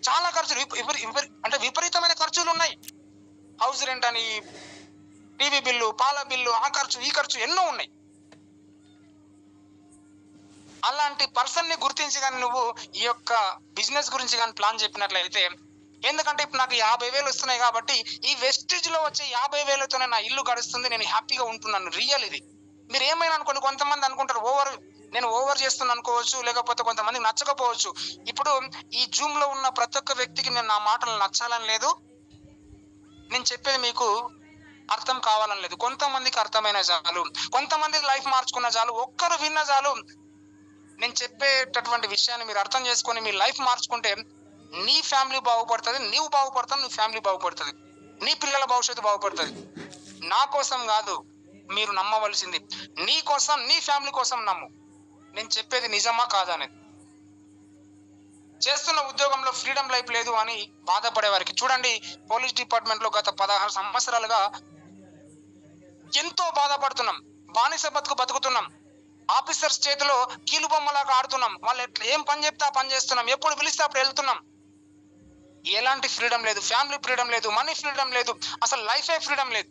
చాలా ఖర్చులు అంటే విపరీతమైన ఖర్చులు ఉన్నాయి. హౌస్ రెంట్ అని, టీవీ బిల్లు, పాల బిల్లు, ఆ ఖర్చు ఈ ఖర్చు ఎన్నో ఉన్నాయి. అలాంటి పర్సన్ ని గుర్తించి కానీ నువ్వు ఈ యొక్క బిజినెస్ గురించి కానీ ప్లాన్ చెప్పినట్లయితే, ఎందుకంటే ఇప్పుడు నాకు 50,000 వస్తున్నాయి కాబట్టి ఈ వెస్టేజ్ లో వచ్చే 50,000తోనే నా ఇల్లు గడుస్తుంది, నేను హ్యాపీగా ఉంటున్నాను. రియల్ ఇది. మీరు ఏమైనా అనుకోండి, కొంతమంది అనుకుంటారు నేను ఓవర్ చేస్తున్నాను అనుకోవచ్చు, లేకపోతే కొంతమందికి నచ్చకపోవచ్చు. ఇప్పుడు ఈ జూమ్ లో ఉన్న ప్రతి ఒక్క వ్యక్తికి నేను నా మాటలు నచ్చాలని లేదు, నేను చెప్పేది మీకు అర్థం కావాలని లేదు. కొంతమందికి అర్థమైన చాలు, కొంతమంది లైఫ్ మార్చుకున్న చాలు, ఒక్కరు విన్న చాలు. నేను చెప్పేటటువంటి విషయాన్ని మీరు అర్థం చేసుకొని మీ లైఫ్ మార్చుకుంటే నీ ఫ్యామిలీ బాగుపడుతుంది, నీవు బాగుపడతావు, నీ ఫ్యామిలీ బాగుపడుతుంది, నీ పిల్లల భవిష్యత్తు బాగుపడుతుంది. నా కోసం కాదు మీరు నమ్మవలసింది, నీ కోసం, నీ ఫ్యామిలీ కోసం నమ్ము. నేను చెప్పేది నిజమా కాదా అనేది. చేస్తున్న ఉద్యోగంలో ఫ్రీడమ్ లైఫ్ లేదు అని బాధపడే వారికి చూడండి, పోలీస్ డిపార్ట్మెంట్ లో గత 16 సంవత్సరాలుగా ఎంతో బాధపడుతున్నాం, బానిస బతుకుతున్నాం. ఆఫీసర్స్ చేతిలో కీలు బొమ్మలాగా ఆడుతున్నాం. వాళ్ళు ఏం పని చెప్తే ఆ పని చేస్తున్నాం, ఎప్పుడు పిలిస్తే అప్పుడు వెళ్తున్నాం. ఎలాంటి ఫ్రీడమ్ లేదు, ఫ్యామిలీ ఫ్రీడమ్ లేదు, మనీ ఫ్రీడమ్ లేదు, అసలు లైఫే ఫ్రీడమ్ లేదు.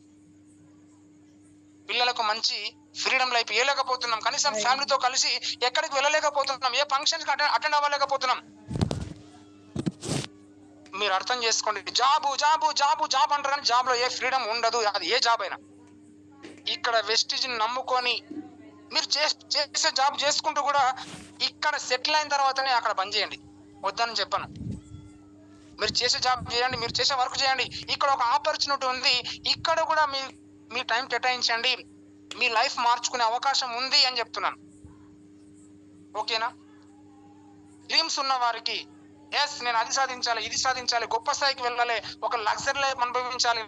పిల్లలకు మంచి ఫ్రీడమ్ లైఫ్ ఇవ్వలేకపోతున్నాం, కనీసం ఫ్యామిలీతో కలిసి ఎక్కడికి వెళ్ళలేకపోతున్నాం, ఏ ఫంక్షన్కి అటెండ్ అవ్వలేకపోతున్నాం. మీరు అర్థం చేసుకోండి. జాబు జాబు జాబు జాబ్ అంటారు కానీ జాబ్ లో ఏ ఫ్రీడమ్ ఉండదు, అది ఏ జాబ్ అయినా. ఇక్కడ వెస్టిజ్ నమ్ముకొని మీరు చేసే జాబ్ చేసుకుంటూ కూడా ఇక్కడ సెటిల్ అయిన తర్వాతనే అక్కడ బంద్ చేయండి, వద్దని చెప్పను. మీరు చేసే జాబ్ చేయండి, మీరు చేసే వర్క్ చేయండి. ఇక్కడ ఒక ఆపర్చునిటీ ఉంది, ఇక్కడ కూడా మీ టైం కేటాయించండి, మీ లైఫ్ మార్చుకునే అవకాశం ఉంది అని చెప్తున్నాను. ఓకేనా? డ్రీమ్స్ ఉన్న వారికి ఎస్ నేను అది సాధించాలి, ఇది సాధించాలి, గొప్ప స్థాయికి వెళ్ళాలి, ఒక లగ్జరీ లైఫ్ అనుభవించాలి,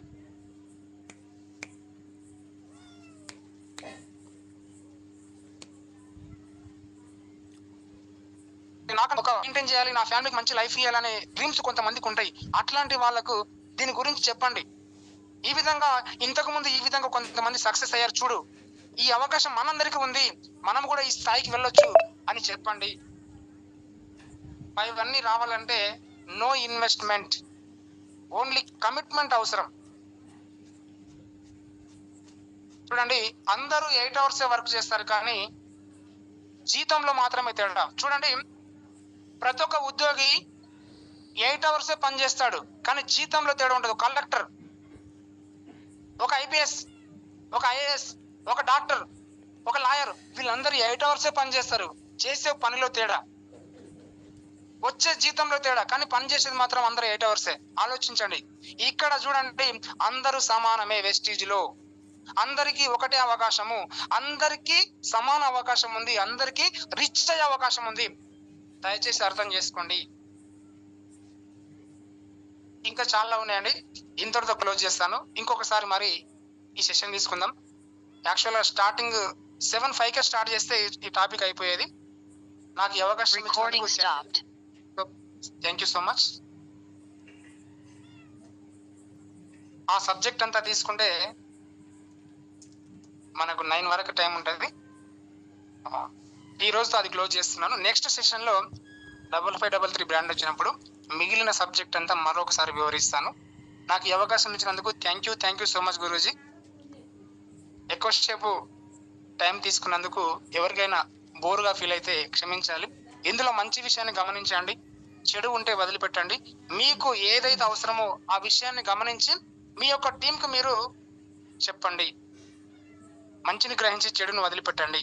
నాకు ఒక మెయింటైన్ చేయాలి, నా ఫ్యామిలీకి మంచి లైఫ్ ఇవ్వాలనే డ్రీమ్స్ కొంతమందికి ఉంటాయి. అట్లాంటి వాళ్ళకు దీని గురించి చెప్పండి. ఈ విధంగా ఇంతకు ముందు ఈ విధంగా కొంతమంది సక్సెస్ అయ్యారు చూడు, ఈ అవకాశం మనందరికీ ఉంది, మనం కూడా ఈ స్థాయికి వెళ్ళొచ్చు అని చెప్పండి. ఇవన్నీ రావాలంటే నో ఇన్వెస్ట్మెంట్, ఓన్లీ కమిట్మెంట్ అవసరం. చూడండి, అందరూ 8 hours వర్క్ చేస్తారు కానీ జీతంలో మాత్రమే తేడా. చూడండి, ప్రతి ఒక్క ఉద్యోగి 8 hours పని చేస్తాడు కానీ జీతంలో తేడా ఉండదు. కలెక్టర్, ఒక IPS, ఒక IAS, ఒక డాక్టర్, ఒక లాయర్, వీళ్ళందరూ 8 hours పని చేస్తారు. చేసే పనిలో తేడా, వచ్చే జీతంలో తేడా, కానీ పని చేసేది మాత్రం అందరూ 8 hours. ఆలోచించండి. ఇక్కడ చూడండి, అందరూ సమానమే వెస్టీజ్ లో, అందరికీ ఒకటే అవకాశము, అందరికీ సమాన అవకాశం ఉంది, అందరికీ రిచ్ అయ్యే అవకాశం ఉంది. దయచేసి అర్థం చేసుకోండి. ఇంకా చాలా ఉన్నాయండి, ఇంతటితో క్లోజ్ చేస్తాను. ఇంకొకసారి మరి ఈ సెషన్ తీసుకుందాం. యాక్చువల్గా స్టార్టింగ్ 7:05కే స్టార్ట్ చేస్తే ఈ టాపిక్ అయిపోయేది. నాకు ఈ అవకాశం థ్యాంక్ యూ సో మచ్. ఆ సబ్జెక్ట్ అంతా తీసుకుంటే మనకు 9 వరకు టైం ఉంటుంది. ఈ రోజుతో అది క్లోజ్ చేస్తున్నాను. నెక్స్ట్ సెషన్ లో 5533 బ్రాండ్ వచ్చినప్పుడు మిగిలిన సబ్జెక్ట్ అంతా మరొకసారి వివరిస్తాను. నాకు ఈ అవకాశం ఇచ్చినందుకు thank you so much Guruji. ఎక్కువసేపు టైం తీసుకున్నందుకు ఎవరికైనా బోర్గా ఫీల్ అయితే క్షమించాలి. ఇందులో మంచి విషయాన్ని గమనించండి, చెడు ఉంటే వదిలిపెట్టండి. మీకు ఏదైతే అవసరమో ఆ విషయాన్ని గమనించి మీ యొక్క టీంకి మీరు చెప్పండి. మంచిని గ్రహించి చెడును వదిలిపెట్టండి.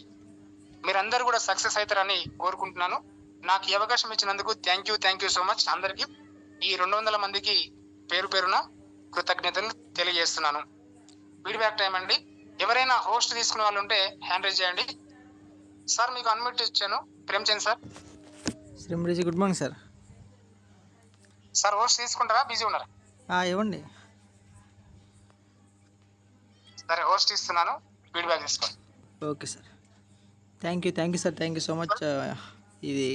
మీరందరూ కూడా సక్సెస్ అవుతారని కోరుకుంటున్నాను. నాకు ఈ అవకాశం ఇచ్చినందుకు థ్యాంక్ యూ సో మచ్. అందరికీ ఈ 200 మందికి పేరు పేరున కృతజ్ఞతలు తెలియజేస్తున్నాను. ఫీడ్బ్యాక్ టైం అండి. ఎవరైనా హోస్ట్ తీసుకునే వాళ్ళు ఉంటే హ్యాండ్ రైజ్ చేయండి. సార్ మీకు అన్మ్యూట్ ఇచ్చాను. ప్రేమ్చంద్ సార్. శ్రీమృజి, good morning sir. Sir host తీసుకుంటారా, బిజీ ఉన్నారా? ఇవ్వండి. సరే, హోస్ట్ ఇస్తున్నాను, ఫీడ్బ్యాక్ తీసుకోండి. Okay sir, thank you sir, thank you so much. ఇది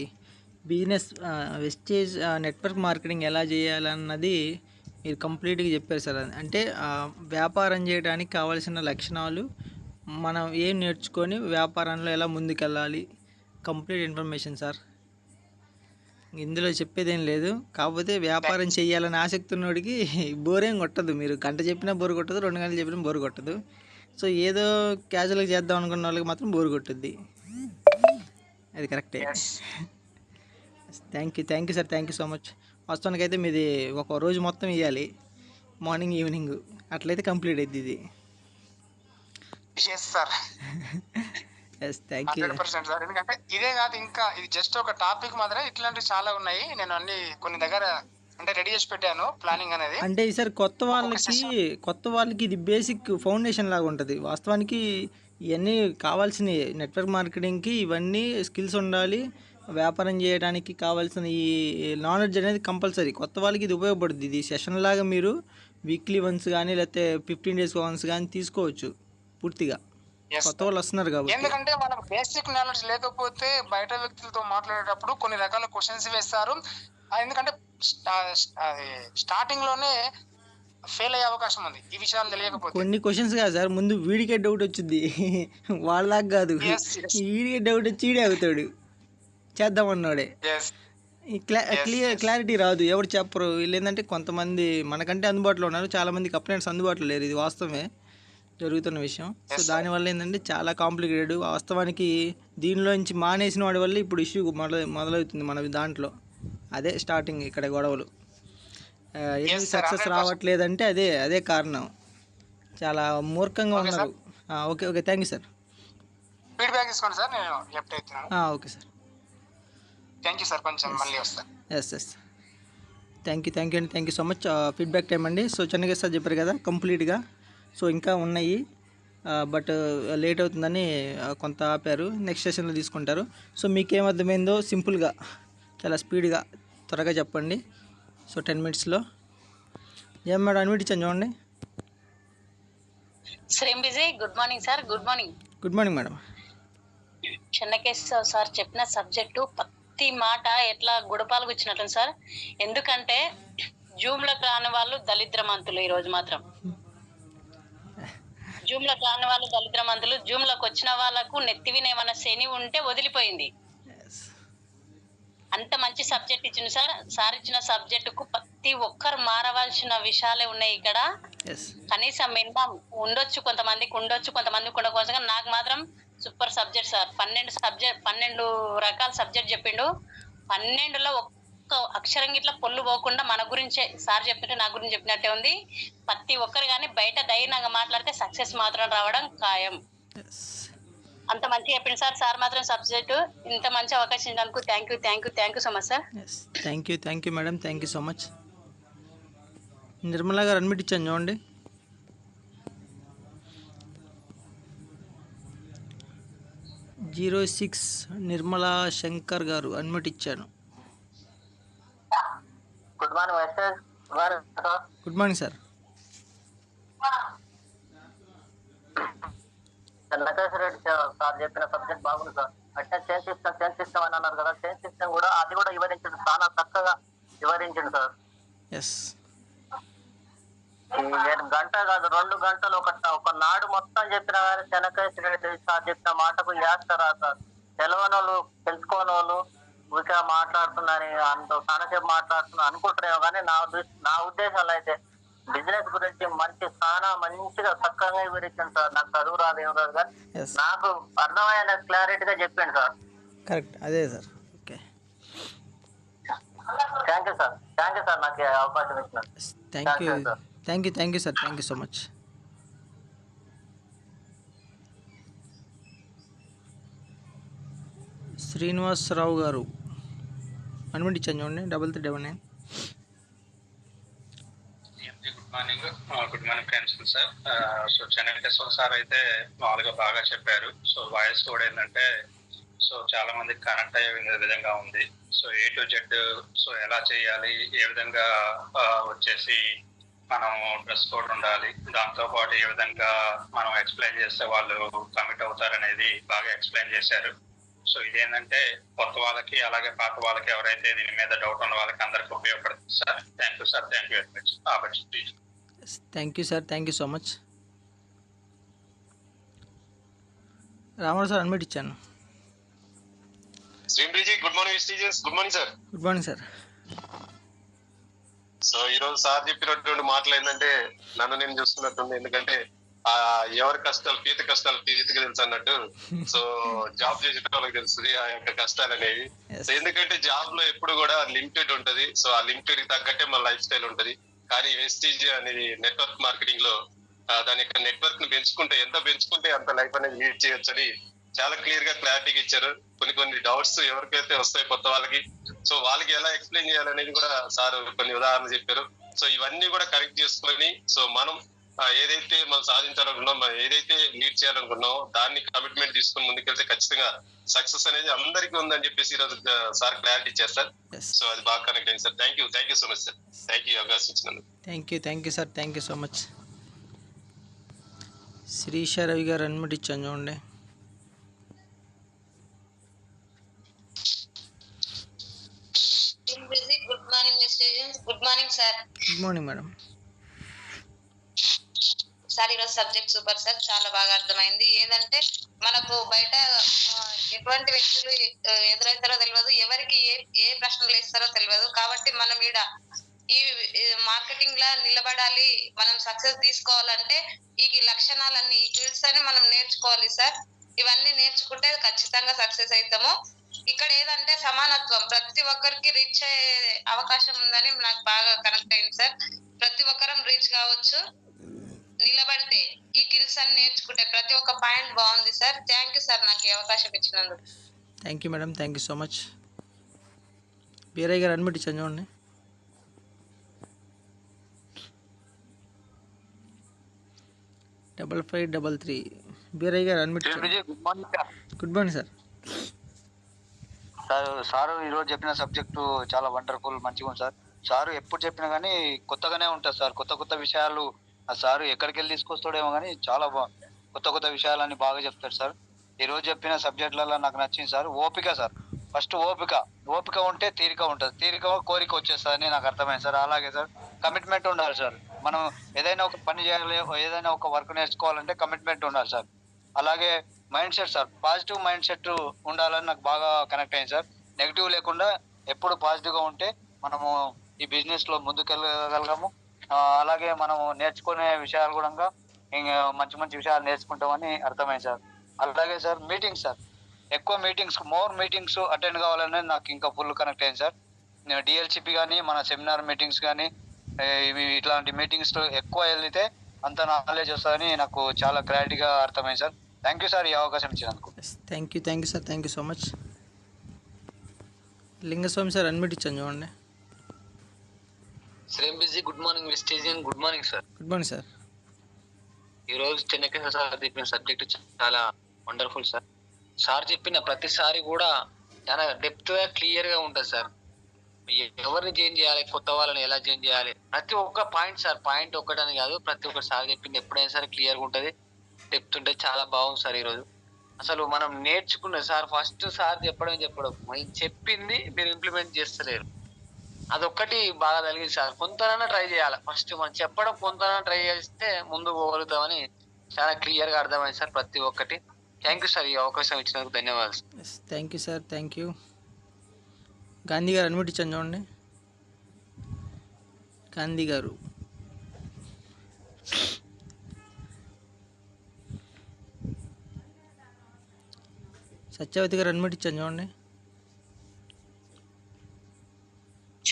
బిజినెస్ వెస్టేజ్ నెట్వర్క్ మార్కెటింగ్ ఎలా చేయాలన్నది మీరు కంప్లీట్గా చెప్పారు సార్. అంటే వ్యాపారం చేయడానికి కావాల్సిన లక్షణాలు, మనం ఏం నేర్చుకొని వ్యాపారంలో ఎలా ముందుకెళ్ళాలి, కంప్లీట్ ఇన్ఫర్మేషన్ సార్. ఇందులో చెప్పేదేం లేదు. కాకపోతే వ్యాపారం చేయాలని ఆసక్తి ఉన్నోడికి బోరేం కొట్టదు. మీరు గంట చెప్పినా బోర్ కొట్టదు, 2 గంటలు చెప్పినా బోర్ కొట్టదు. సో ఏదో క్యాజువల్గా చేద్దాం అనుకున్న వాళ్ళకి మాత్రం బోర్ కొట్టుద్ది. అది కరెక్టే. Thank you sir, thank you so much. వాస్తవానికైతే మీది ఒక రోజు మొత్తం ఇవ్వాలి, మార్నింగ్ ఈవినింగ్, అట్లయితే కంప్లీట్ అవుతుంది ఇది. Sir thank you. 100% సార్. ఎందుకంటే ఇదే కాదు, ఇంకా ఇది జస్ట్ ఒక టాపిక్ మాత్రమే. ఇట్లాంటివి చాలా ఉన్నాయి. నేను అన్ని కొన్ని దగ్గర అంటే రెడీ చేసి పెట్టాను ప్లానింగ్ అనేది. అంటే ఈసారి కొత్త వాళ్ళకి ఇది బేసిక్ ఫౌండేషన్ లాగా ఉంటుంది. వాస్తవానికి ఇవన్నీ కావాల్సిన నెట్వర్క్ మార్కెటింగ్కి ఇవన్నీ స్కిల్స్ ఉండాలి. వ్యాపారం చేయడానికి కావాల్సిన ఈ నాలెడ్జ్ అనేది కంపల్సరీ. కొత్త వాళ్ళకి ఇది ఉపయోగపడుతుంది. ఇది సెషన్ లాగా మీరు వీక్లీ వన్స్ కానీ లేకపోతే 15 days వన్స్ కానీ తీసుకోవచ్చు పూర్తిగా. కొత్త వాళ్ళు వస్తున్నారు కాబట్టి. ఎందుకంటే మనకు బేసిక్ నాలెడ్జ్ లేకపోతే బయట వ్యక్తులతో మాట్లాడేటప్పుడు కొన్ని రకాల క్వశ్చన్స్ వేస్తారు. ఎందుకంటే స్టార్టింగ్ లోనే ఫెయిల్ అయ్యే అవకాశం ఉంది ఈ విషయాలు తెలియకపోతే. కొన్ని క్వశ్చన్స్ కాదు సార్, ముందు వీడికే డౌట్ వచ్చింది, వాళ్ళకి కాదు. వీడికే డౌట్ వచ్చి వీడే అవుతాడు చేద్దామన్నాడే. క్లారిటీ రాదు, ఎవరు చెప్పరు. వీళ్ళు ఏంటంటే కొంతమంది మనకంటే అందుబాటులో ఉన్నారు, చాలామందికి అప్లైన్స్ అందుబాటులో లేరు. ఇది వాస్తవమే జరుగుతున్న విషయం. సో దానివల్ల ఏంటంటే చాలా కాంప్లికేటెడ్. వాస్తవానికి దీనిలోంచి మానేసిన వాడి వల్ల ఇప్పుడు ఇష్యూ మొదలవుతుంది మన దాంట్లో. అదే స్టార్టింగ్ ఇక్కడ గొడవలు. ఎందుకు సక్సెస్ రావట్లేదంటే అదే కారణం. చాలా మూర్ఖంగా ఉన్నారు. Okay thank you sir. Feedback తీసుకోండి సార్, నేను లెఫ్ట్ అవుతున్నాను. Okay sir, thank you sir. కొంచెం మళ్ళీ వస్తాను. Yes thank you so much. Feedback time అండి. సో చెన్నై సార్ చెప్పారు కదా కంప్లీట్గా. సో ఇంకా ఉన్నాయి, బట్ లేట్ అవుతుందని కొంత ఆపారు. నెక్స్ట్ సెషన్లో తీసుకుంటారు. సో మీకేం అర్థమైందో సింపుల్గా చాలా స్పీడ్గా త్వరగా చెప్పండి. సో 10 minutesలో. ఏం మేడం అన్మిట్ ఇచ్చాను చూడండి. Good morning sir. Good morning madam. Chennakeswara sir చెప్పిన సబ్జెక్టు ప్రతి మాట ఎట్లా గుడపాలకు వచ్చినట్లు సార్. ఎందుకంటే జూమ్లోకి రాని వాళ్ళు దళిద్రమంతులు. ఈరోజు మాత్రం జూమ్లోకి రాని వాళ్ళు దళిద్రమంతులు. జూమ్లోకి వచ్చిన వాళ్ళకు నెత్తివిన ఏమైనా శని ఉంటే వదిలిపోయింది. అంత మంచి సబ్జెక్ట్ ఇచ్చింది సార్. సార్ ఇచ్చిన సబ్జెక్టుకు ప్రతి ఒక్కరు మారవలసిన విషయాలే ఉన్నాయి ఇక్కడ. కనీసం మినిమం కొంతమందికి ఉండొచ్చు, కొంతమందికి ఉండకపోవచ్చు. కానీ నాకు మాత్రం సూపర్ సబ్జెక్ట్ సార్. 12 రకాల సబ్జెక్ట్ చెప్పిండు. 12లో ఒక్క అక్షరం గిట్లా పొల్లు పోకుండా మన గురించే సార్ చెప్పినట్టు నా గురించి చెప్పినట్టే ఉంది. ప్రతి ఒక్కరు కానీ బయట ధైర్యంగా మాట్లాడితే సక్సెస్ మాత్రం రావడం ఖాయం. అంత మంచిగా చెప్పింది సార్. సార్ మాత్రం సబ్జెక్టు ఇంత మంచి అవకాశం ఇచ్చినందుకు thank you so much sir. Thank you madam, thank you so much. Nirmala గారు అడ్మిట్ ఇచ్చాను చూడండి. #06 నిర్మలా శంకర్ గారు అడ్మిట్ ఇచ్చాను. Good morning sir. Nateshwara Reddy sir చెప్పిన సబ్జెక్ట్ బాగుంది సార్. అంటే చైన్ సిస్టమ్ అని అన్నారు కదా, చైన్ సిస్టమ్ కూడా అది కూడా వివరించండి, చాలా చక్కగా వివరించండి సార్. నేను గంట కాదు 2 గంటలు ఒక నాడు మొత్తం చెప్పిన కానీ చెన్నకేశ్వర రెడ్డి సార్ చెప్పిన మాటకు చేస్తారా సార్? తెలియని వాళ్ళు తెలుసుకోని వాళ్ళు ఊరికే మాట్లాడుతున్నారని అంత సానసేపు మాట్లాడుతున్నా అనుకుంటారేమో, కానీ నా ఉద్దేశాలు అయితే బిజినెస్ గురించి మంచిగా చక్కగా వివరించండి సార్. నాకు చదువు రాదు ఏం రాదు, కానీ నాకు అర్థమైన క్లారిటీగా చెప్పండి సార్. కరెక్ట్, అదే sir. Okay, thank you sir. నాకు అవకాశం ఇచ్చినారు. Thank you sir. Thank you so much. Srinivasarao గారు అడ్మిట్ ఇచ్చాను చూడండి. 3399. Good morning friends sir. So Chennakeshwara sir అయితే మామూలుగా బాగా చెప్పారు. సో వాయిస్ కూడా ఏంటంటే సో చాలా మందికి కనెక్ట్ అయ్యే విధంగా ఉంది. So A to Z so ఎలా చేయాలి, ఏ విధంగా వచ్చేసి మనం డ్రెస్ కోడ్ ఉండాలి, దాంతో పాటు ఏ విధంగా మనం ఎక్స్ప్లెయిన్ చేస్తే వాళ్ళు కమిట్ అవుతారనేది బాగా ఎక్స్ప్లెయిన్ చేశారు. సో ఇదేంటంటే కొత్త వాళ్ళకి అలాగే పాత వాళ్ళకి ఎవరైతే దీని మీద డౌట్ ఉన్న వాళ్ళకి అందరికీ ఉపయోగపడుతుంది sir. Thank you sir. Thank you very much. Thank you sir. Thank you so much. Ramudu sir admit ఇచ్చాను. శ్రీంప్రీజీ గుడ్ మార్నింగ్ స్టీజెస్. Good morning sir. Good morning sir. So ఈ రోజు సార్ చెప్పినటువంటి మాటలు ఏంటంటే నన్ను నేను చూస్తున్నట్టుంది. ఎందుకంటే ఎవరి కష్టాలు పీతకి తెలుసు అన్నట్టు. సో జాబ్ చేసే వాళ్ళకి తెలుస్తుంది ఆ యొక్క కష్టాలు అనేవి. సో ఎందుకంటే జాబ్ లో ఎప్పుడు కూడా లిమిటెడ్ ఉంటది. సో ఆ లిమిటెడ్ కి తగ్గట్టే మన లైఫ్ స్టైల్ ఉంటది. కానీ వెస్టీజ్ అనేది నెట్వర్క్ మార్కెటింగ్ లో దాని యొక్క నెట్వర్క్ ను ఎంత పెంచుకుంటే అంత లైఫ్ అనేది లీడ్ చేయొచ్చు అని చాలా క్లియర్ గా క్లారిటీగా ఇచ్చారు. కొన్ని డౌట్స్ ఎవరికైతే వస్తాయి కొత్త వాళ్ళకి, సో వాళ్ళకి ఎలా ఎక్స్ప్లెయిన్ చేయాలనేది కూడా సార్ కొన్ని ఉదాహరణలు చెప్పారు. సో ఇవన్నీ కూడా కరెక్ట్ చేసుకొని సో మనం ఏదైతే మనం సాధించాలనుకున్నాం, మనం ఏదైతే లీడ్ చేయాలనుకున్నామో దాన్ని కమిట్మెంట్ తీసుకుని ముందుకెళ్తే ఖచ్చితంగా సక్సెస్ అనేది అందరికీ ఉందని చెప్పేసి ఈ రోజు సార్ క్లారిటీ ఇచ్చారు సార్. సో అది బాగా కనెక్ట్ అయింది సార్. Thank you so much sir. Thank you అవకాశం ఇచ్చినందుకు. Thank you sir. Thank you so much. Srisha Ravi గారు అన్మిట్ ఇచ్చాను చూడండి. Good morning good morning sir. Good morning madam. Sir ఈరోజు సబ్జెక్ట్ సూపర్ సార్, చాలా బాగా అర్థమైంది. ఏంటంటే మనకు బయట ఎటువంటి వ్యక్తులు ఎదురవుతారో తెలియదు, ఎవరికి ఏ ప్రశ్నలు వేస్తారో తెలియదు. కాబట్టి మనం ఈ మార్కెటింగ్ లా నిలబడాలి, మనం సక్సెస్ తీసుకోవాలంటే ఈ లక్షణాలన్నీ, ఈ స్కిల్స్ అని మనం నేర్చుకోవాలి సార్. ఇవన్నీ నేర్చుకుంటే ఖచ్చితంగా సక్సెస్ అవుతాము. ఇక్కడ ఏదంటే సమానత్వం, ప్రతి ఒక్కరికి రీచ్ అయ్యే అవకాశం ఉందని నాకు బాగా కనెక్ట్ అయింది సార్. ప్రతి ఒక్కరం రీచ్ కావచ్చు నిలబడితే, ఈ స్కిల్స్ అన్ని నేర్చుకుంటే. ప్రతి ఒక్క పాయింట్ బాగుంది సార్. థ్యాంక్ యూ సార్ నాకు ఈ అవకాశం ఇచ్చినందుకు. Thank you madam. Thank you so much. Beeraiah garu unmute ఇచ్చాను చూడండి. Double 533 Beeraiah garu unmute. Good morning sir. Good morning sir. Sir ఈరోజు చెప్పిన సబ్జెక్టు చాలా వండర్ఫుల్, మంచిగా ఉంది సార్. సారు ఎప్పుడు చెప్పినా కానీ కొత్తగానే ఉంటుంది సార్. కొత్త విషయాలు ఆ సారు ఎక్కడికి వెళ్ళి తీసుకొస్తాడేమో కానీ చాలా కొత్త విషయాలని బాగా చెప్తాడు సార్. ఈరోజు చెప్పిన సబ్జెక్టులలో నాకు నచ్చింది సార్ ఓపిక సార్. ఫస్ట్ ఓపిక ఉంటే తీరిక ఉంటుంది, తీరిక కోరిక వచ్చేస్తుంది అని నాకు అర్థమైంది సార్. అలాగే సార్ కమిట్మెంట్ ఉండాలి సార్. మనం ఏదైనా ఒక పని చేయాలి, ఏదైనా ఒక వర్క్ నేర్చుకోవాలంటే కమిట్మెంట్ ఉండాలి సార్. అలాగే mind set sir, positive mind set ఉండాలని నాకు బాగా కనెక్ట్ అయింది సార్. నెగిటివ్ లేకుండా ఎప్పుడు పాజిటివ్గా ఉంటే మనము ఈ బిజినెస్లో ముందుకెళ్ళగలగాము. అలాగే మనం నేర్చుకునే విషయాలు కూడా ఇంకా మంచి విషయాలు నేర్చుకుంటామని అర్థమైంది సార్. అలాగే సార్ మీటింగ్స్ సార్, ఎక్కువ మోర్ మీటింగ్స్ అటెండ్ కావాలనేది నాకు ఇంకా ఫుల్ కనెక్ట్ అయింది సార్. డిఎల్సిపి కానీ మన సెమినార్ మీటింగ్స్ కానీ ఇవి ఇట్లాంటి మీటింగ్స్ ఎక్కువ వెళ్తే అంత నాలెడ్జ్ వస్తుందని నాకు చాలా క్లారిటీగా అర్థమైంది సార్. థ్యాంక్ యూ సార్ ఈ అవకాశం ఇచ్చినందుకు. Thank you sir. Thank you so much. Lingaswamy sir unmute ఇచ్చాను చూడండి. శ్రీంబిజీ గుడ్ మార్నింగ్ వెస్టేజియన్. Good morning sir. Good morning sir. ఈ రోజు చెన్నకేశ్వర సార్ చెప్పిన సబ్జెక్ట్ చాలా వండర్ఫుల్ సార్. సార్ చెప్పిన ప్రతిసారి కూడా చాలా డెప్త్ గా క్లియర్ గా ఉంటుంది సార్. ఎవరిని చేంజ్ చేయాలి, కొత్త వాళ్ళని ఎలా చేంజ్ చేయాలి, ప్రతి ఒక్క పాయింట్ సార్. పాయింట్ ఒక్కటని కాదు, ప్రతి ఒక్కటి సార్ చెప్పింది ఎప్పుడైనా సరే క్లియర్ గా ఉంటుంది, డెప్త్ ఉంటుంది. చాలా బాగుంది సార్. ఈరోజు అసలు మనం నేర్చుకున్నది సార్, ఫస్ట్ సార్ చెప్పడం చెప్పింది మీరు ఇంప్లిమెంట్ చేస్తలేరు, అదొక్కటి బాగా కలిగింది సార్. కొంతనైనా ట్రై చేయాలి. ఫస్ట్ మనం చెప్పడం కొంతనైనా ట్రై చేస్తే ముందుకు పోగలుగుతామని చాలా క్లియర్ గా అర్థమైంది సార్ ప్రతి ఒక్కటి. థ్యాంక్ యూ సార్ ఈ అవకాశం ఇచ్చినందుకు ధన్యవాదాలు. Thank you sir. Thank you. Gandhi గారు అన్మిట్ ఇచ్చాను చూడండి. గాంధీ గారు. సత్యవతి గారు అన్మిట్ ఇచ్చాను చూడండి.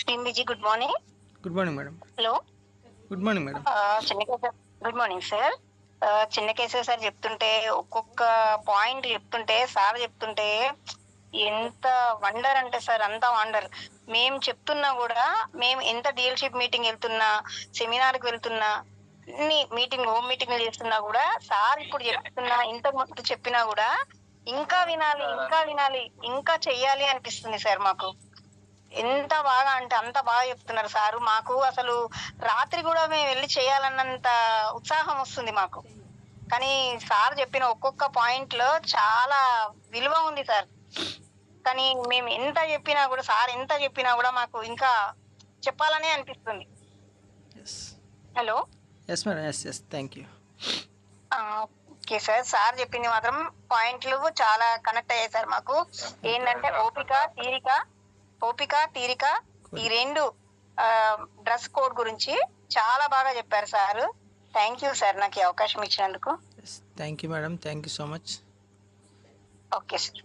శ్రీంబిజీ good morning. Good morning madam. Hello. Good morning madam. Good morning sir. Chinnakeshwara sir చెప్తుంటే, ఒక్కొక్క పాయింట్ చెప్తుంటే, సార్ చెప్తుంటే ఎంత వండర్ అంటే సార్, అంత వండర్. మేము చెప్తున్నా కూడా, మేము ఎంత డీలర్షిప్ మీటింగ్ వెళ్తున్నా, సెమినార్కి వెళ్తున్నా, అన్ని హోమ్ మీటింగ్లు చేస్తున్నా కూడా, సార్ ఇప్పుడు చెప్తున్నా, ఇంతకు చెప్పినా కూడా ఇంకా వినాలి, ఇంకా చెయ్యాలి అనిపిస్తుంది సార్. మాకు ఎంత బాగా అంటే అంత బాగా చెప్తున్నారు సారు. మాకు అసలు రాత్రి కూడా మేము వెళ్ళి చేయాలన్నంత ఉత్సాహం వస్తుంది మాకు. కానీ సార్ చెప్పిన ఒక్కొక్క పాయింట్ లో చాలా విలువ ఉంది సార్. కానీ మేము ఎంత చెప్పినా కూడా, సార్ ఎంత చెప్పినా కూడా మాకు ఇంకా చెప్పాలనే అనిపిస్తుంది. Hello. Yes madam. Yes thank you. Okay sir, sir చెప్పింది మాత్రం పాయింట్లు చాలా కనెక్ట్ అయ్యాయి సార్ మాకు. ఏంటంటే ఓపిక తీరిక ఈ రెండు డ్రెస్ కోడ్ గురించి చాలా బాగా చెప్పారు సార్. థ్యాంక్ యూ సార్ నాకు ఈ అవకాశం ఇచ్చినందుకు. Thank you madam, thank you so much. Okay sir.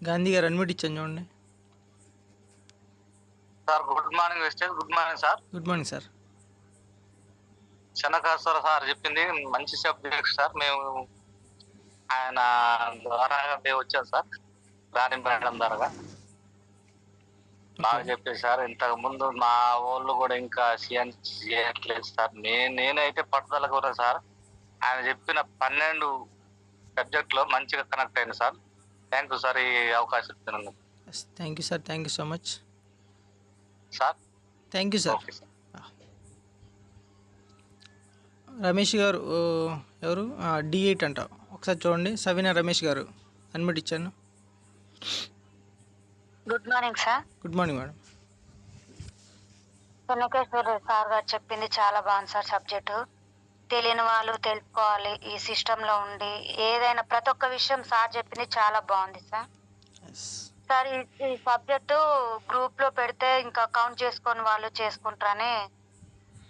Gandhi గారు అన్మిట్ ఇచ్చాను చూడండి. Sir good morning wastage. Good morning sir. Good morning sir. Chennakeshwara sir చెప్పింది మంచి సబ్జెక్ట్ సార్. మేము ఆయన ద్వారా మేము వచ్చాం సార్, రాణి మేడం ద్వారా బాగా చెప్పేది సార్. ఇంతకు ముందు మా వాళ్ళు కూడా ఇంకా చేయట్లేదు సార్. నేనైతే పట్టుదల కూడా సార్ ఆయన చెప్పిన 12 సబ్జెక్ట్ లో మంచిగా కనెక్ట్ అయింది సార్. థ్యాంక్ యూ సార్ ఈ అవకాశం ఇచ్చినందుకు. Thank you sir, thank you so much sir. Thank you sir. Okay sir. Ramesh గారు ఎవరు D8 అంట, ఒకసారి చూడండి. సవీనా రమేష్ గారు అన్మిట్ ఇచ్చాను. Good morning sir. Good morning madam. Chennakeswara sir గారు చెప్పింది చాలా బాగుంది సార్. సబ్జెక్టు తెలియని వాళ్ళు తెలుసుకోవాలి ఈ సిస్టంలో ఉండి. ఏదైనా ప్రతి ఒక్క విషయం సార్ చెప్పింది చాలా బాగుంది సార్. సార్ ఈ సబ్జెక్టు గ్రూప్ లో పెడితే ఇంకా కౌంట్ చేసుకొని వాళ్ళు చేసుకుంటారని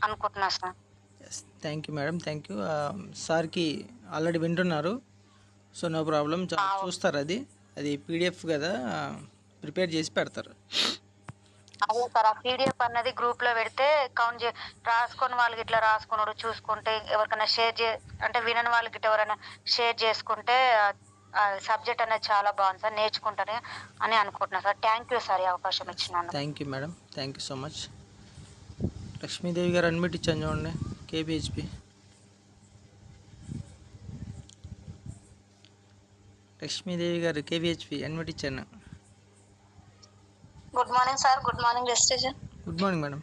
అనుకుంటున్నా sir. Thank you madam, thank you. సార్కి ఆల్రెడీ వింటున్నారు, సో నో ప్రాబ్లం. చూస్తారు, అది PDF కదా, ప్రిపేర్ చేసి పెడతారు. అదే సార్, ఆ PDF అన్నది గ్రూప్ లో పెడితే కౌంట్ రాసుకొని వాళ్ళకి ఇట్లా రాసుకున్నాడు చూసుకుంటే ఎవరికైనా అంటే వినని వాళ్ళకి ఇట్లా ఎవరైనా షేర్ చేసుకుంటే సబ్జెక్ట్ అనేది చాలా బాగుంది సార్, నేర్చుకుంటారు అని అనుకుంటున్నా సార్. థ్యాంక్ యూ సార్ ఈ అవకాశం ఇచ్చినాను. Thank you madam, thank you so much. Lakshmidevi garu unmute ఇచ్చాను చూడండి. KBHP లక్ష్మీదేవి గారు KBHP అన్మిట్ ఇచ్చాను. Good morning sir. Good morning wastage. Good morning madam.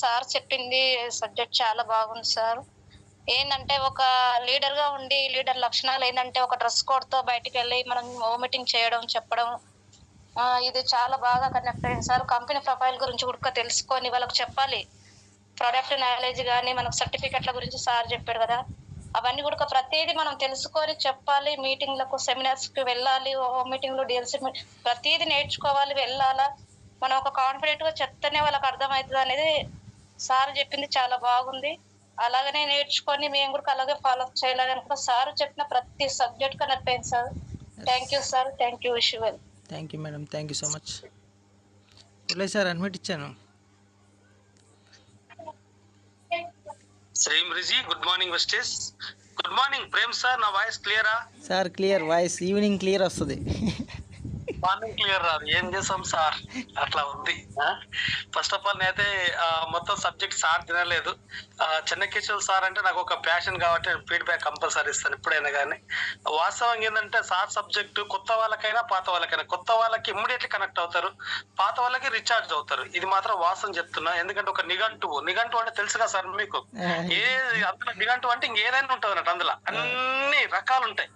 Sir చెప్పింది సబ్జెక్ట్ చాలా బాగుంది సార్. ఏంటంటే ఒక లీడర్ గా ఉండి లీడర్ లక్షణాలు ఏంటంటే ఒక డ్రెస్ కోడ్ తో బయటికి వెళ్ళి మనం మీటింగ్ చేయడం చెప్పడం, ఇది చాలా బాగా కనెక్ట్ అయింది సార్. కంపెనీ ప్రొఫైల్ గురించి కూడా తెలుసుకొని వాళ్ళకి చెప్పాలి. ప్రొడక్ట్ నాలెడ్జ్ కానీ మనకు సర్టిఫికెట్ల గురించి సార్ చెప్పాడు కదా, అవన్నీ కూడా ప్రతిదీ మనం తెలుసుకొని చెప్పాలి. మీటింగ్లకు సెమినార్స్ కి వెళ్ళాలి, మీటింగ్ లో DLC ప్రతిదీ నేర్చుకోవాలి, వెళ్ళాలా. మనం ఒక కాన్ఫిడెంట్ గా చెప్తేనే వాళ్ళకి అర్థమవుతుంది అనేది సార్ చెప్పింది చాలా బాగుంది. అలాగనే నేర్చుకొని మేము కూడా అలాగే ఫాలో అప్ చేయాలని కూడా సార్ చెప్పిన ప్రతి సబ్జెక్ట్ కనెక్ట్ అయింది సార్. Thank you sir. Thank you. Wish you well. Thank you madam, thank you so much. Sir unmute ఇచ్చాను. శ్రీమృజి. Good morning wastage. Good morning Prem sir. నా వాయిస్ క్లియరా sir? Clear voice. Evening clear వస్తుంది, morning clear రాదు. ఏం చేసాం sir, అట్లా ఉంది. ఫస్ట్ ఆఫ్ ఆల్ నేనైతే మొత్తం సబ్జెక్ట్ సార్ తినలేదు. చెన్నకేశ్వర సార్ అంటే నాకు ఒక ప్యాషన్ కాబట్టి ఫీడ్బ్యాక్ కంపల్సరీ ఇస్తాను ఎప్పుడైనా కానీ. వాస్తవం ఏంటంటే సార్ సబ్జెక్టు కొత్త వాళ్ళకైనా పాత వాళ్ళకైనా, కొత్త వాళ్ళకి ఇమ్మీడియట్లీ కనెక్ట్ అవుతారు, పాత వాళ్ళకి రీఛార్జ్ అవుతారు. ఇది మాత్రం వాస్తవం చెప్తున్నా. ఎందుకంటే ఒక నిఘంటువు అంటే తెలుసుగా సార్ మీకు, అందులో నిఘంటువు అంటే ఇంకేదైనా ఉంటుంది అన్నట్టు, అందులో అన్ని రకాలు ఉంటాయి.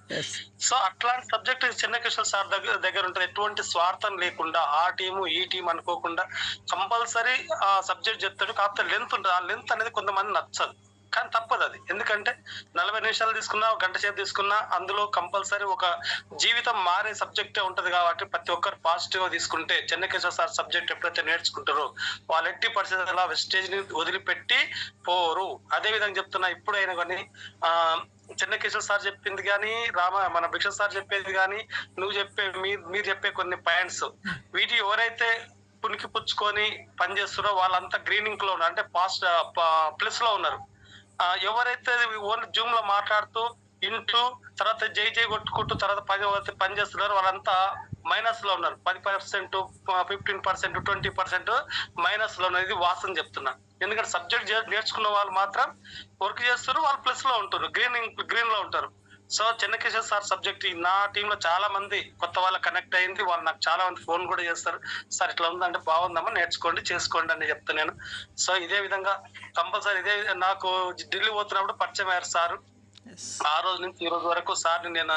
సో అట్లాంటి సబ్జెక్ట్ చెన్నకేశ్వర సార్ దగ్గర ఉంటుంది. ఎటువంటి స్వార్థం లేకుండా ఆ టీము ఈ టీం అనుకోకుండా కంపల్సరీ ఆ సబ్జెక్ట్ చెప్తాడు. కాకపోతే లెంత్ ఉంటుంది, ఆ లెంత్ అనేది కొంతమంది నచ్చదు, కానీ తప్పదు అది. ఎందుకంటే 40 నిమిషాలు తీసుకున్నా, ఒక గంట సేపు తీసుకున్నా, అందులో కంపల్సరీ ఒక జీవితం మారే సబ్జెక్టే ఉంటది. కాబట్టి ప్రతి ఒక్కరు పాజిటివ్ గా తీసుకుంటే చెన్నకేశ్వర సార్ సబ్జెక్ట్ ఎప్పుడైతే నేర్చుకుంటారో వాళ్ళు 80% అలా వెస్టేజ్ ని వదిలిపెట్టి పోరు. అదే విధంగా చెప్తున్నా, ఇప్పుడైనా కానీ చెన్నకేశ్వర సార్ చెప్పింది కానీ, మన భిక్ష సార్ చెప్పేది కానీ, మీరు చెప్పే కొన్ని పాయింట్స్, వీటి ఎవరైతే పునికి పుచ్చుకొని పనిచేస్తున్నారో వాళ్ళంతా గ్రీనింగ్ లో ఉన్నారు, అంటే ప్లస్ లో ఉన్నారు. ఎవరైతే ఓన్లీ జూమ్ లో మాట్లాడుతూ ఇంటూ తర్వాత జై కొట్టుకుంటూ తర్వాత పని చేస్తున్నారు వాళ్ళంతా మైనస్ లో ఉన్నారు. 10%, 15%, 20% మైనస్ లో ఉన్నారు. ఇది వాస్తవం చెప్తున్నా. ఎందుకంటే సబ్జెక్ట్ నేర్చుకున్న వాళ్ళు మాత్రం వర్క్ చేస్తారు, వాళ్ళు ప్లస్ లో ఉంటారు, గ్రీన్ లో ఉంటారు. సో చెన్నకేశ్వర సార్ సబ్జెక్ట్ నా టీంలో చాలా మంది కొత్త వాళ్ళకి కనెక్ట్ అయింది. వాళ్ళు నాకు చాలా మంది ఫోన్ కూడా చేస్తారు, సార్ ఇట్లా ఉందంటే బాగుందమ్మా, నేర్చుకోండి, చేసుకోండి అని చెప్తాను నేను. సో ఇదే విధంగా కంపల్సరీ నాకు ఢిల్లీ పోతున్నప్పుడు పరిచయం అయ్యారు సార్. ఆ రోజు నుంచి ఈ రోజు వరకు సార్ని నేను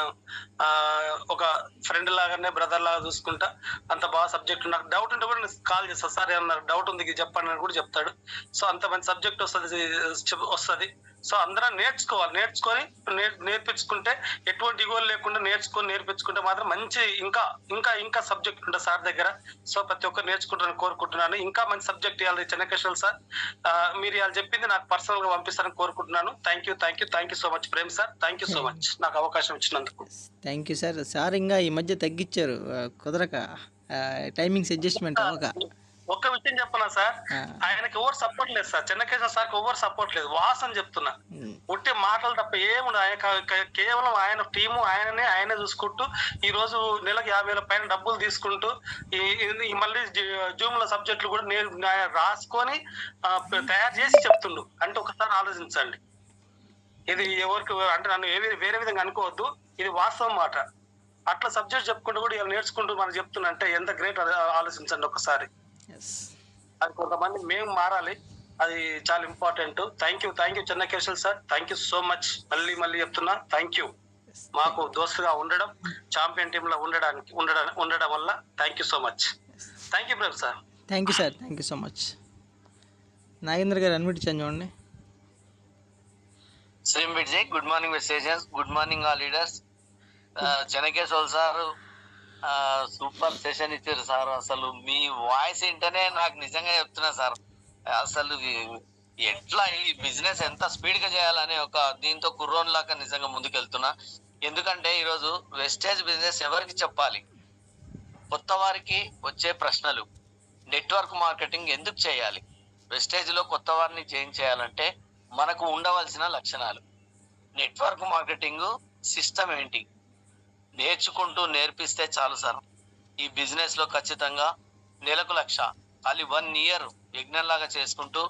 ఒక ఫ్రెండ్ లాగానే, బ్రదర్ లాగా చూసుకుంటా. అంత బాగా సబ్జెక్ట్, నాకు డౌట్ ఉంటే కూడా నేను కాల్ చేస్తాను, సార్ ఏమన్నా డౌట్ ఉంది చెప్పండి అని కూడా చెప్తాడు. సో అంత మంచి సబ్జెక్ట్ వస్తుంది. సో అందరం నేర్చుకోవాలి. నేర్పించుకుంటే ఎటువంటి ఇగోలు లేకుండా నేర్పించుకుంటే మాత్రం మంచి ఇంకా ఇంకా ఇంకా సబ్జెక్ట్ ఉంటుంది సార్ దగ్గర. సో ప్రతి ఒక్కరు నేర్చుకుంటారని కోరుకుంటున్నాను. ఇంకా మంచి సబ్జెక్ట్ ఇవ్వాలి చెన్నకేశ్వర్ సార్. మీరు ఇవాళ చెప్పింది నాకు పర్సనల్ గా పంపిస్తారని కోరుకుంటున్నాను. Thank you so much Prem sir. Thank you so much నాకు అవకాశం ఇచ్చినందుకు. Thank you sir. సార్ ఇంకా ఈ మధ్య తగ్గించారు, కుదరక టైమింగ్స్ అడ్జస్ట్మెంట్ అవ్వక. ఒక్క విషయం చెప్పనా సార్, ఆయనకి ఎవరు సపోర్ట్ లేదు సార్. చెన్నకేశ్వర సార్కి ఎవరు సపోర్ట్ లేదు. వాసన చెప్తున్నా, ఉట్టి మాటలు తప్ప ఏముండదు. ఆయన కేవలం ఆయన టీము ఆయనే చూసుకుంటూ ఈ రోజు నెలకు 50,000 పైన డబ్బులు తీసుకుంటూ ఈ మళ్ళీ జూమ్ లో సబ్జెక్టులు కూడా ఆయన రాసుకొని తయారు చేసి చెప్తుండు. అంటే ఒకసారి ఆలోచించండి. ఇది ఎవరికి అంటే నన్ను వేరే విధంగా అనుకోవద్దు, ఇది వాస్తవం మాట. అట్లా సబ్జెక్ట్ చెప్పుకుంటూ కూడా ఇలా నేర్చుకుంటూ మనం చెప్తున్నా అంటే ఎంత గ్రేట్ ఆలోచించండి ఒకసారి. అది కొంతమంది మేము మారాలి, అది చాలా important. Thank you Chennakeshwar sir. Thank you so much. మళ్ళీ చెప్తున్నా థ్యాంక్ యూ. మాకు దోస్తుగా ఉండడం, ఛాంపియన్ టీమ్ లో ఉండడం వల్ల thank you so much. Thank you brother sir. Thank you sir. Thank you so much. Nagendra గారు అన్మిట్ ఇచ్చాను చూడండి. శ్రీం Vijay, good morning messages, good morning all leaders. Chennakeshwar sir super session ఇచ్చారు సార్. అసలు మీ వాయిస్ వింటేనే నాకు నిజంగా చెప్తున్నా సార్, అసలు ఎట్లా ఈ బిజినెస్ ఎంత స్పీడ్ గా చేయాలనే ఒక దీంతో కుర్రోన్ లాగా నిజంగా ముందుకెళ్తున్నా. ఎందుకంటే ఈరోజు వెస్టేజ్ బిజినెస్ ఎవరికి చెప్పాలి? కొత్త వారికి వచ్చే ప్రశ్నలు. నెట్వర్క్ మార్కెటింగ్ ఎందుకు చేయాలి? వెస్టేజ్ లో కొత్త వారిని చేంజ్ చేయాలంటే మనకు ఉండవలసిన లక్షణాలు. నెట్వర్క్ మార్కెటింగ్ సిస్టమ్ ఏంటి? నేర్చుకుంటూ నేర్పిస్తే చాలు సార్. ఈ బిజినెస్ లో ఖచ్చితంగా నెలకు 1,00,000 ఖాళీ 1 year యజ్ఞంలాగా చేసుకుంటూ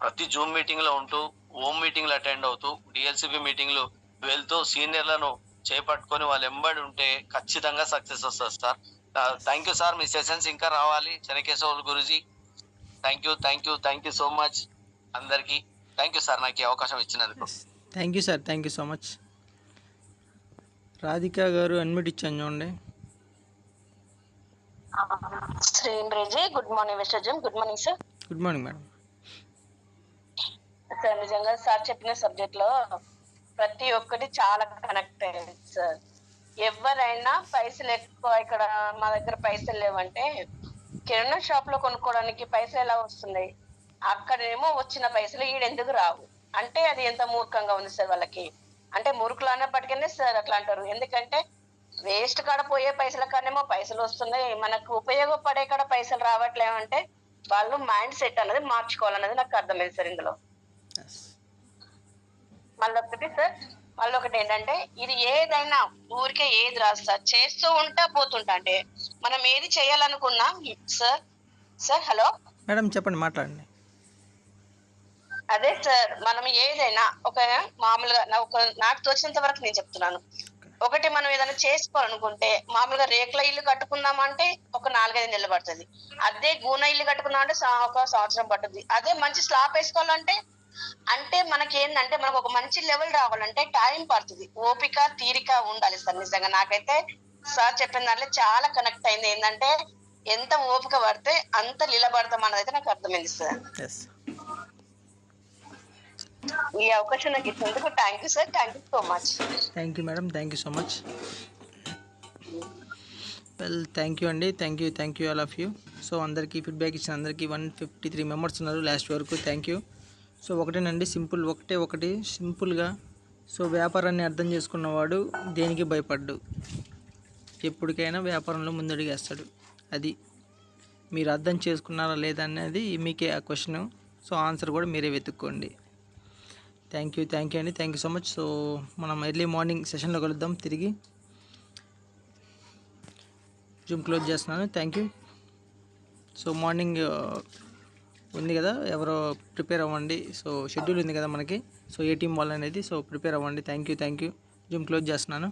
ప్రతి జూమ్ మీటింగ్ లో ఉంటూ, హోమ్ మీటింగ్లు అటెండ్ అవుతూ, డిఎల్సిబి మీటింగ్లు వెళ్తూ సీనియర్లను చేపట్టుకొని వాళ్ళు ఎంబడి ఉంటే ఖచ్చితంగా సక్సెస్ వస్తుంది సార్. Thank you sir. మీ సెషన్స్ ఇంకా రావాలి Chennakeshwar Guruji. Thank you so much అందరికి. థ్యాంక్ యూ సార్ నాకు ఈ అవకాశం ఇచ్చినందుకు. Thank you sir. Thank you so much. Radhika garu unmute ఇచ్చాను చూడండి. శ్రీం రేజీ, గుడ్ మార్నింగ్ విశ్వజన్. Good morning sir. Good morning madam. Sir నిజంగా సార్ చెప్పిన సబ్జెక్ట్ లో ప్రతి ఒక్కటి చాలా కనెక్ట్ అయ్యింది సార్. ఎవరైనా పైసలు ఎక్కువ, ఇక్కడ మా దగ్గర పైసలు లేవంటే కిరాణా షాప్ లో కొనుక్కోవడానికి పైసలు ఎలా వస్తున్నాయి, అక్కడేమో వచ్చిన పైసలు ఈడెందుకు రావు అంటే అది ఎంత మూర్ఖంగా ఉంది సార్ వాళ్ళకి. అంటే మురుకులు అన్నప్పటికీ సార్ అట్లా అంటారు. ఎందుకంటే వేస్ట్ కాడ పోయే పైసల కాడేమో పైసలు వస్తున్నాయి, మనకు ఉపయోగపడే కాడ పైసలు రావట్లేమంటే వాళ్ళు మైండ్ సెట్ అనేది మార్చుకోవాలన్నది నాకు అర్థమైంది సార్ ఇందులో. మళ్ళొకటి ఏంటంటే ఇది ఏదైనా ఊరికే ఏది రాదు సార్, చేస్తూ ఉంటా పోతుంటా. అంటే మనం ఏది చేయాలనుకున్నా సార్ హలో మేడం చెప్పండి, మాట్లాడండి. అదే సార్, మనం ఏదైనా ఒక మామూలుగా నాకు తోచినంత వరకు నేను చెప్తున్నాను. ఒకటి మనం ఏదైనా చేసుకోవాలనుకుంటే మామూలుగా రేకుల ఇల్లు కట్టుకుందామంటే ఒక 4-5 నెలలు పడుతుంది. అదే గూన ఇల్లు కట్టుకుందామంటే ఒక సంవత్సరం పడుతుంది. అదే మంచి స్లాబ్ వేసుకోవాలంటే అంటే మనకి ఏంటంటే మనకు ఒక మంచి లెవెల్ రావాలంటే టైం పడుతుంది, ఓపిక తీరిక ఉండాలి సార్. నిజంగా నాకైతే సార్ చెప్పిన దాంట్లో చాలా కనెక్ట్ అయింది. ఏంటంటే ఎంత ఓపిక పడితే అంత నిలబడతాం అన్నదైతే నాకు అర్థమైంది సార్. ఈ అవకాశం నాకు ఇచ్చినందుకు thank you sir. Thank you so much. Thank you madam. Thank you so much. Well thank you అండి. Thank you all of you. So అందరికీ ఫీడ్బ్యాక్ ఇచ్చిన అందరికీ 153 మెంబర్స్ ఉన్నారు లాస్ట్ వరకు. Thank you. సో ఒకటేనండి, ఒకటి సింపుల్గా. సో వ్యాపారాన్ని అర్థం చేసుకున్నవాడు దేనికి భయపడ్డు, ఎప్పటికైనా వ్యాపారంలో ముందడుగేస్తాడు. అది మీరు అర్థం చేసుకున్నారా లేదా అనేది మీకే ఆ క్వశ్చన్. సో ఆన్సర్ కూడా మీరే వెతుక్కోండి. థ్యాంక్ యూ అండి. Thank you so much. So మనం ఎర్లీ మార్నింగ్ సెషన్లో కలుద్దాం తిరిగి. జూమ్ క్లోజ్ చేస్తున్నాను. Thank you. సో మార్నింగ్ ఉంది కదా, ఎవరో ప్రిపేర్ అవ్వండి. సో షెడ్యూల్ ఉంది కదా మనకి, సో ఏ టీం వాళ్ళు అనేది. సో ప్రిపేర్ అవ్వండి. Thank you. జూమ్ క్లోజ్ చేస్తున్నాను.